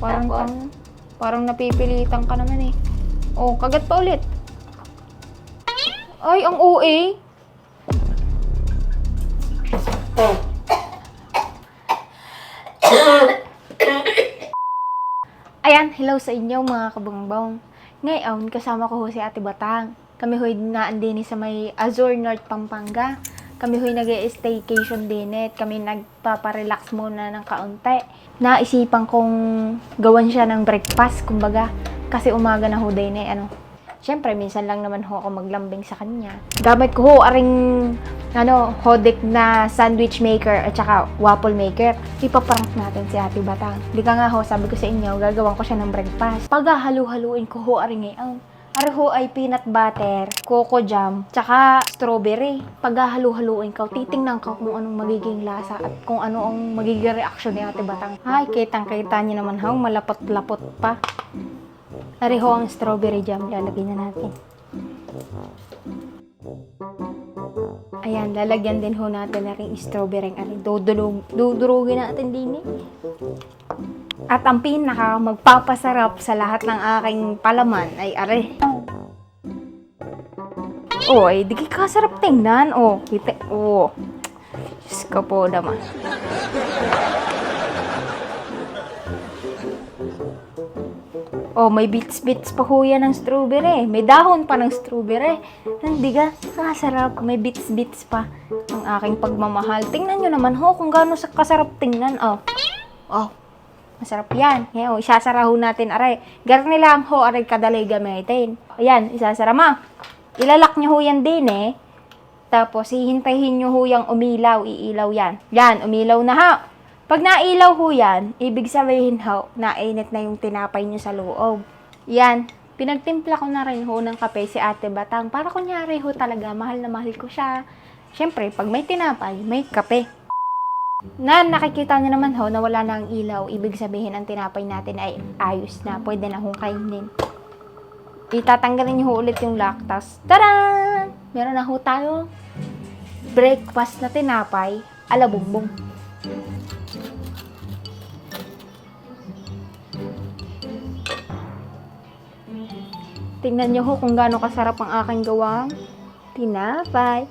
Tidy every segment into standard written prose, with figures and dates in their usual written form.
Parang napipilitan ka naman eh. Oh, kagat pa ulit. Ay, ang OA. Ayan, hello sa inyo mga kabongbong. Ngayon, kasama ko ho si Ate Batang. Kami ho'y naan din sa may Azure North, Pampanga. Kami ho'y nag-staycation din at kami nagpaparelax muna ng kaunti. Naisipan kong gawan siya ng breakfast, kumbaga. Kasi umaga na ho din Siyempre, minsan lang naman ho ako maglambing sa kanya. Gamit ko ho aring Hodek na sandwich maker at saka waffle maker. Ipaprank natin si Ate Batang. Di ka nga ho, sabi ko sa inyo, gagawin ko siya ng breakfast. Paghahalu-haluin ko ho aring ngayon. Ari ho ay peanut butter, coco jam, tsaka strawberry. Paghahalu-haluin ko, titingnan ko kung anong magiging lasa at kung ano ang magiging reaksyon ni Ate Batang. Ay, kitang-kita niyo naman ho, malapot-lapot pa. Ari ho ang strawberry jam, lalagyan na natin. Ayan, lalagyan din ho natin na rin strawberry. Dudurugin natin din eh. At ang pinaka magpapasarap sa lahat ng aking palaman ay are. Oh, ay di kasarap tingnan. Oh, kita. Oh. Diyos ko po naman. Oh, may bits-bits pa ho yan ng strawberry. May dahon pa ng strawberry. Hindi ka, kasarap. May bits-bits pa ng aking pagmamahal. Tingnan nyo naman ho kung gaano kasarap tingnan. Oh. Oh. Masarap yan. Ngayon, isasara ho natin, aray. Garni lang ho, aray, kadalay gamitin. Ayan, isasara mo. Ilalak nyo ho yan din eh. Tapos, hihintayin nyo ho yung umilaw. Iilaw yan. Yan, umilaw na ha. Pag nailaw ho yan, ibig sabihin ho, nainit na yung tinapay nyo sa loob. Yan, pinagtimpla ko na rin ho ng kape si Ate Batang. Para kunyari ho talaga, mahal na mahal ko siya. Siyempre, pag may tinapay, may kape. Nakikita niyo naman ho na wala na ang ilaw. Ibig sabihin ang tinapay natin ay ayos na. Pwede na hong kainin. Itatanggalin niyo ho ulit yung lactose. Tara! Meron na ho tayo breakfast na tinapay ala bumbong. Tingnan niyo ho kung gaano kasarap ang aking gawang tinapay.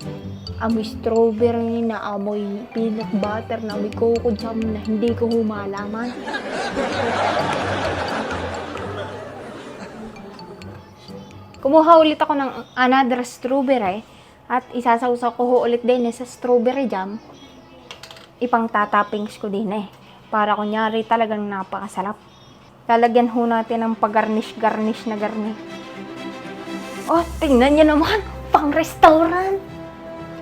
Amoy strawberry, na amoy peanut butter, na amoy coco jam na hindi ko humalaman. Kumuha ulit ako ng another strawberry at isasawsaw ko ho ulit din sa strawberry jam. Ipang tatoppings ko din eh. Para kunyari talagang napakasarap. Lalagyan ho natin ng pag-garnish na garnish. Oh, tingnan niyo naman, pang restaurant.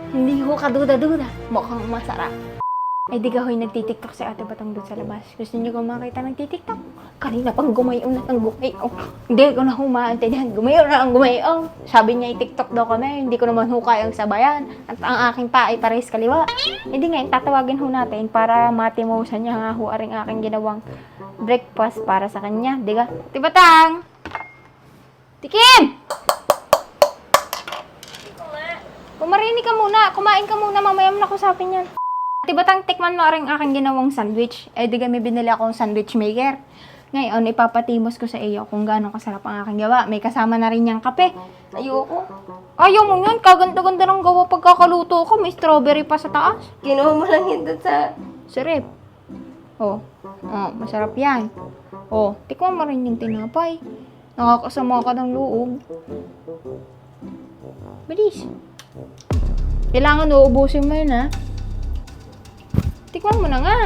Hindi ho kaduda-duda. Mukhang masarap. Ay, di ka ho'y nagtitiktok si Ate Batang doon sa labas. Gusto niyo ko makita nagtitiktok? Kanina pang gumayon na ang gumayon. Hindi ko na humaintindihan. Gumayon na ang gumayon. Sabi niya i-tiktok daw kami. Hindi ko naman ho kayang sabayan. At ang aking pa ay pares kaliwa. Hindi nga, tatawagin ho natin para matimosan niya nga ho aring aking ginawang breakfast para sa kanya. Di ka? Ate Batang! Tikim! Kumarinig ka muna. Kumain ka muna. Mamaya mo na kusapin yan. Ate Batang, tikman mo rin aking ginawang sandwich. Eh, di kami binili akong sandwich maker. Ngayon, ipapatimos ko sa iyo kung gaano kasarap ang aking gawa. May kasama na rin yung kape. Ayoko. Ayaw mo yun. Kaganda-ganda ng gawa pagkakaluto ko. May strawberry pa sa taas. Ginawa mo lang yun doon sa... Sarap. Oh, masarap yan. Oh, tikman mo rin yung tinapay. Nakakasama ka ng loob. Bilis. Kailangan uubusin mo yun, ha? Tikman mo na nga.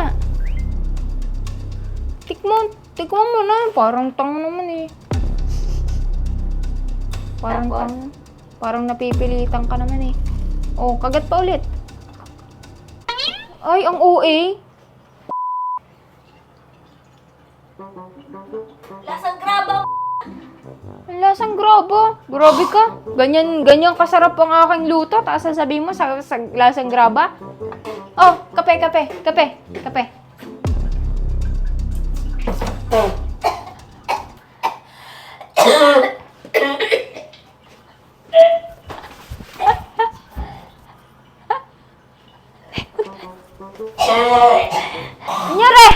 Tikman mo na. Parang tanga naman eh. Parang napipilitan ka naman eh. Oh, kagat pa ulit. Ay, ang OA. Lasang graba! Lasang graba. Grabe ka. Ganyan kasarap ang aking luto. Tapos sasabihin mo sa lasang graba. Oh, kape. Nyere!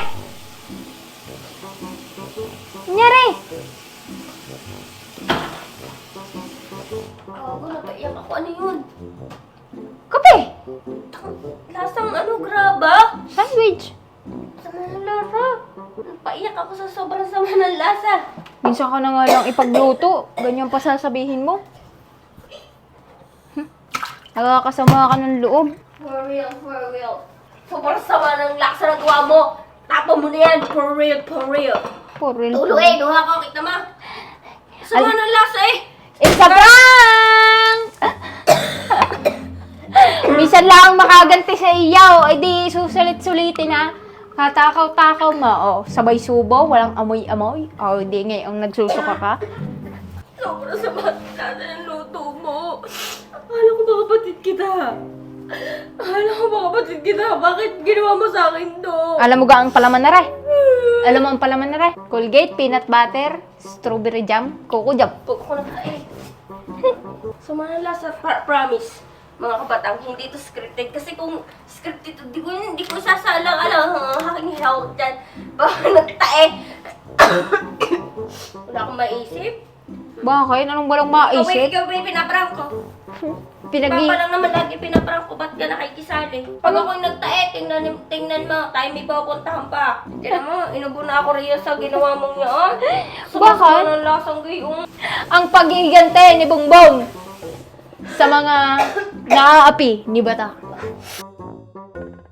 Sama ng lasa. Paiyak ako sa sobrang sama ng lasa. Minsan ka na nga lang ipagluto. Ganyan pa sasabihin mo. Nakakasama ka ng loob. For real, for real. Sobrang sama ng lasa ng gawa mo. Tapa mo na yan. For real, for real. For real. Tulo eh, duha ko, kita mo. Sama ng lasa eh. It's a prank! Minsan lang makaganti sa iyaw. Ay di susulit-sulitin na. Katakaw-takaw mo. Oh, sabay subo, walang amoy-amoy. Oh, di ngayong nagsusuka ka. Sobrang sama ng lasa ng luto mo. Akala ko ba kapatid kita? Akala ko ba kapatid kita? Bakit ginawa mo sa akin to? Alam mo ga ang palaman na re? Alam mo ang palaman na re? Colgate, peanut butter, strawberry jam, coco jam. Huwag ko na kain. Sama ng lasa, promise. Mga kabatang, hindi to scripted. Kasi kung scripted to, hindi ko sasalang alam ang aking health dyan. Baka nagtae. Wala akong maisip. Bakit? Anong walang maisip? Ikaw ba yung pinaprank ko? Pinag-i... Papa lang naman lagi pinaprank ko, ba't ka nakikisali? Pag ako'y nagtae, tingnan mo, tayo may pupuntahan pa. Tingnan mo, inubo na ako riya sa ginawa mong yan. Bakit? ng lasang gayong. Ang pag-igante ni Bongbong sa mga naaapi ni Bata.